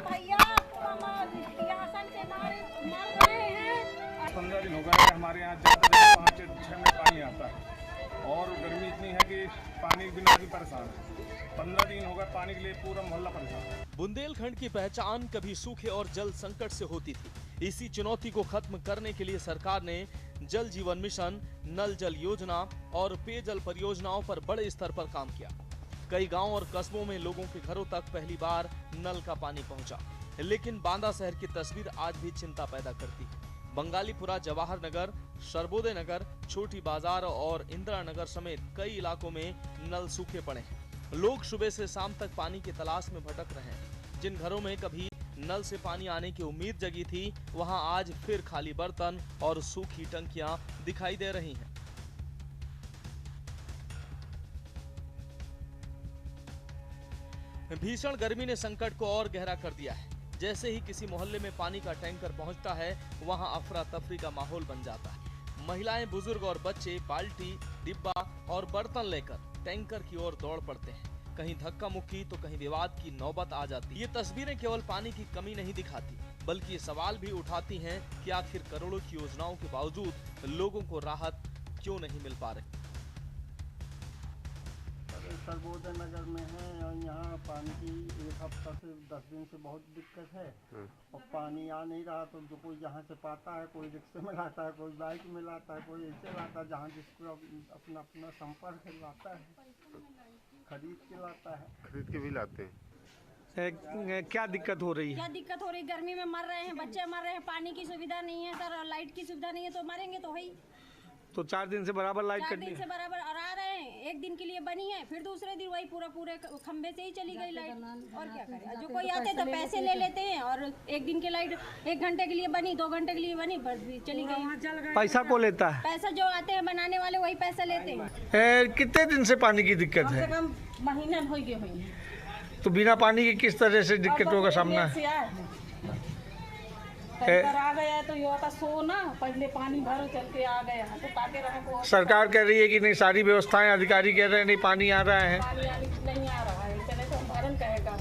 भैया प्यासन से मर रहे हैं। 15 दिन हो गए हमारे यहाँ ज़्यादा 5-6 मिनट पानी आता है और गर्मी इतनी है कि पानी के बिना भी परेशान है। 15 दिन हो गए पानी के लिए पूरा मोहल्ला परेशान है। बुंदेलखंड की पहचान कभी सूखे और जल संकट से होती थी। इसी चुनौती को खत्म करने के लिए सरकार ने जल जीवन मिशन, नल जल योजना और पेयजल परियोजनाओं पर बड़े स्तर पर काम किया। कई गांव और कस्बों में लोगों के घरों तक पहली बार नल का पानी पहुंचा, लेकिन बांदा शहर की तस्वीर आज भी चिंता पैदा करती है। बंगालीपुरा, जवाहर नगर, सर्वोदय नगर, छोटी बाजार और इंदिरा नगर समेत कई इलाकों में नल सूखे पड़े हैं। लोग सुबह से शाम तक पानी की तलाश में भटक रहे हैं। जिन घरों में कभी नल से पानी आने की उम्मीद जगी थी, वहां आज फिर खाली बर्तन और सूखी टंकियां दिखाई दे रही हैं। भीषण गर्मी ने संकट को और गहरा कर दिया है। जैसे ही किसी मोहल्ले में पानी का टैंकर पहुंचता है, वहां अफरा तफरी का माहौल बन जाता है। महिलाएं, बुजुर्ग और बच्चे बाल्टी, डिब्बा और बर्तन लेकर टैंकर की ओर दौड़ पड़ते हैं। कहीं धक्का मुक्की तो कहीं विवाद की नौबत आ जाती है। ये तस्वीरें केवल पानी की कमी नहीं दिखाती, बल्कि ये सवाल भी उठाती हैं कि आखिर करोड़ों की योजनाओं के बावजूद लोगों को राहत क्यों नहीं मिल पा रही। सर्वोदय नगर में है और यहाँ पानी की 1 हफ्ता से 10 दिन से बहुत दिक्कत है और पानी आ नहीं रहा। तो जो कोई यहाँ से पाता है, कोई रिक्शे में लाता है, कोई बाइक में लाता है, कोई ऐसे लाता है, जहाँ जिसको अपना अपना संपर्क है लाता है, खरीद के लाता है। खरीद के भी लाते हैं। क्या दिक्कत हो रही है? क्या दिक्कत हो रही? गर्मी में मर रहे हैं, बच्चे मर रहे हैं, पानी की सुविधा नहीं है सर, लाइट की सुविधा नहीं है, तो मरेंगे तो वही। तो 4 दिन से बराबर लाइट 4 कट दिन से बराबर और आ रहे हैं, 1 दिन के लिए बनी है, फिर दूसरे दिन वही पूरे खंबे से ही चली गई लाइट। और क्या करें? जो कोई आते तो पैसे ले लेते हैं और 1 दिन की लाइट 1 घंटे के लिए बनी, 2 घंटे के लिए बनी, बस चली गई। पैसा को लेता है? पैसा जो आते हैं बनाने वाले वही पैसा लेते हैं। कितने दिन से पानी की दिक्कत है? कम महीना हो गया हुई। तो बिना पानी के किस तरह से दिक्कतों का सामना है? आ गया तो यो का सोना पहले पानी भरो चल के आ गया तो ताके रहो। सरकार कह रही है कि नहीं, सारी व्यवस्थाएं, अधिकारी कह रहे हैं नहीं पानी आ रहा है। पानी नहीं आ रहा है, चले तो भरन कहेगा।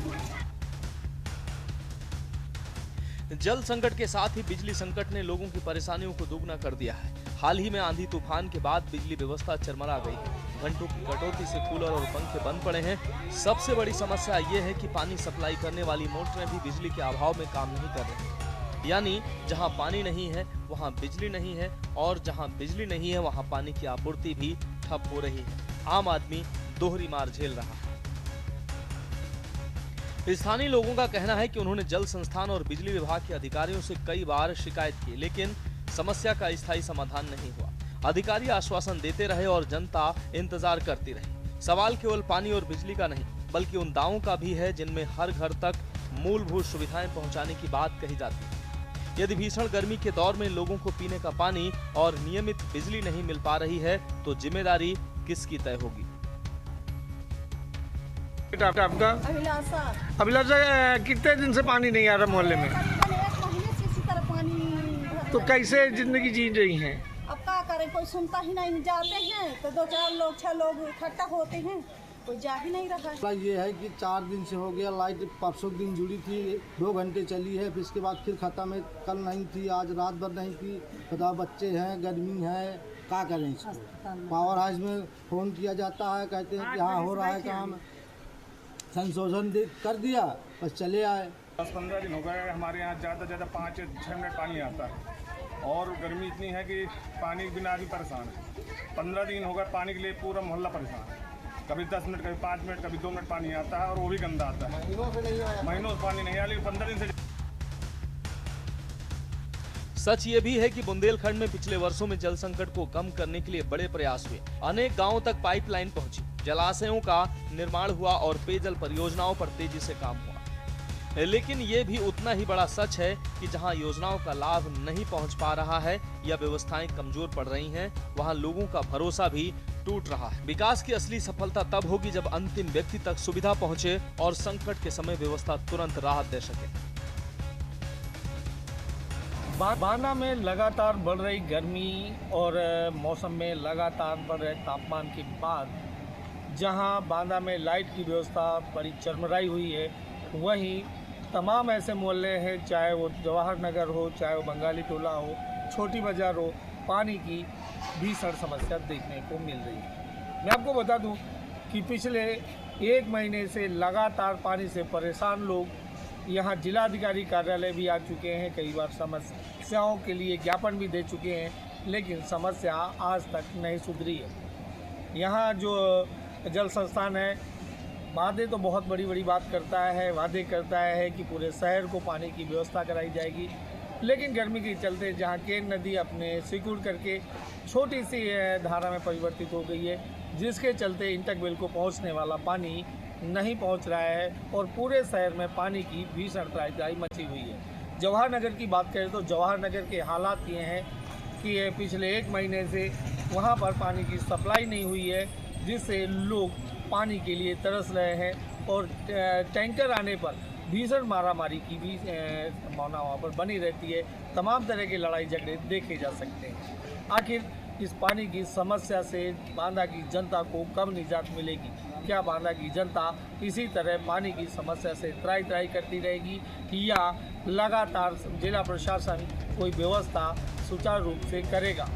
जल संकट के साथ ही बिजली संकट ने लोगों की परेशानियों को दोगुना कर दिया है। हाल ही में आंधी तूफान के बाद बिजली व्यवस्था चरमरा गई है। घंटों की कटौती से कूलर और पंखे बंद पड़े हैं। सबसे बड़ी समस्या ये है कि पानी सप्लाई करने वाली मोटरें भी बिजली के अभाव में काम नहीं कर रही। यानी जहां पानी नहीं है वहां बिजली नहीं है, और जहां बिजली नहीं है वहां पानी की आपूर्ति भी ठप हो रही है। आम आदमी दोहरी मार झेल रहा है। स्थानीय लोगों का कहना है कि उन्होंने जल संस्थान और बिजली विभाग के अधिकारियों से कई बार शिकायत की, लेकिन समस्या का स्थायी समाधान नहीं हुआ। अधिकारी आश्वासन देते रहे और जनता इंतजार करती रही। सवाल केवल पानी और बिजली का नहीं, बल्कि उन गांवों का भी है जिनमें हर घर तक मूलभूत सुविधाएं पहुंचाने की बात कही जाती है। यदि भीषण गर्मी के दौर में लोगों को पीने का पानी और नियमित बिजली नहीं मिल पा रही है, तो जिम्मेदारी किसकी तय होगी? आपका अभिलाषा, कितने दिन से पानी नहीं आ रहा मोहल्ले में? 1 महीने से इसी तरह पानी। तो कैसे जिंदगी जी रही हैं? अब क्या करें, कोई सुनता ही नहीं। जाते हैं तो 2-4 लोग 6 लोग इकट्ठा होते हैं, कोई जा ही नहीं रहा है। ये है कि 4 दिन से हो गया, लाइट परसों दिन जुड़ी थी, 2 घंटे चली है, फिर इसके बाद फिर खत्म है। कल नहीं थी, आज रात भर नहीं थी। बताओ, बच्चे हैं, गर्मी है, क्या करें इसको? पावर हाउस में फ़ोन किया जाता है, कहते हैं कि हाँ हो रहा है काम, संशोधन कर दिया, बस चले आए। 10-15 दिन हो गए हमारे यहाँ ज़्यादा 5-6 मिनट पानी आता है और गर्मी इतनी है कि पानी के बिना भी परेशान है। 15 दिन हो गए पानी के लिए पूरा मोहल्ला परेशान है। कभी 10 मिनट, कभी 5 मिनट, कभी 2 मिनट पानी आता है और वो भी गंदा आता है। महीनों से पानी नहीं आया, लेकिन 15 दिन से। सच ये भी है कि बुंदेलखंड में पिछले वर्षों में जल संकट को कम करने के लिए बड़े प्रयास हुए। अनेक गांवों तक पाइपलाइन पहुंची, जलाशयों का निर्माण हुआ और पेयजल परियोजनाओं पर तेजी से काम हुआ। लेकिन ये भी उतना ही बड़ा सच है कि जहां योजनाओं का लाभ नहीं पहुंच पा रहा है या व्यवस्थाएं कमजोर पड़ रही हैं, वहां लोगों का भरोसा भी टूट रहा है। विकास की असली सफलता तब होगी जब अंतिम व्यक्ति तक सुविधा पहुंचे और संकट के समय व्यवस्था तुरंत राहत दे सके। बांदा में लगातार बढ़ रही गर्मी और मौसम में लगातार बढ़ रहे तापमान के बाद जहां बांदा में लाइट की व्यवस्था बड़ी चरमराई हुई है, वहीं तमाम ऐसे मोहल्ले हैं, चाहे वो जवाहर नगर हो, चाहे वो बंगाली टोला हो, छोटी बाजार हो, पानी की भीषण समस्या देखने को मिल रही है। मैं आपको बता दूं कि पिछले 1 महीने से लगातार पानी से परेशान लोग यहाँ जिलाधिकारी कार्यालय भी आ चुके हैं, कई बार समस्याओं के लिए ज्ञापन भी दे चुके हैं, लेकिन समस्या आज तक नहीं सुधरी है। यहाँ जो जल संस्थान है, वादे तो बहुत बड़ी बड़ी बात करता है, वादे करता है कि पूरे शहर को पानी की व्यवस्था कराई जाएगी, लेकिन गर्मी के चलते जहाँ केन नदी अपने सिकुड़ करके छोटी सी धारा में परिवर्तित हो गई है, जिसके चलते इंटकवेल को पहुँचने वाला पानी नहीं पहुँच रहा है और पूरे शहर में पानी की भीषण त्राही मची हुई है। जवाहर नगर की बात करें तो जवाहर नगर के हालात ये हैं कि पिछले 1 महीने से वहाँ पर पानी की सप्लाई नहीं हुई है, जिससे लोग पानी के लिए तरस रहे हैं और टैंकर आने पर भीषण मारामारी की भी संभावना वहाँ पर बनी रहती है। तमाम तरह के लड़ाई झगड़े देखे जा सकते हैं। आखिर इस पानी की समस्या से बांदा की जनता को कब निजात मिलेगी? क्या बांदा की जनता इसी तरह पानी की समस्या से त्राही करती रहेगी या लगातार जिला प्रशासन कोई व्यवस्था सुचारू रूप से करेगा?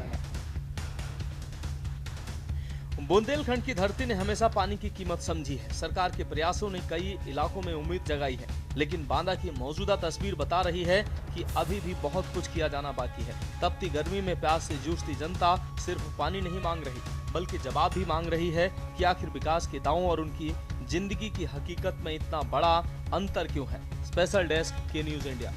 बुंदेलखंड की धरती ने हमेशा पानी की कीमत समझी है। सरकार के प्रयासों ने कई इलाकों में उम्मीद जगाई है, लेकिन बांदा की मौजूदा तस्वीर बता रही है कि अभी भी बहुत कुछ किया जाना बाकी है। तपती गर्मी में प्यास से जूझती जनता सिर्फ पानी नहीं मांग रही, बल्कि जवाब भी मांग रही है कि आखिर विकास के दावों और उनकी जिंदगी की हकीकत में इतना बड़ा अंतर क्यों है। स्पेशल डेस्क के न्यूज़ इंडिया।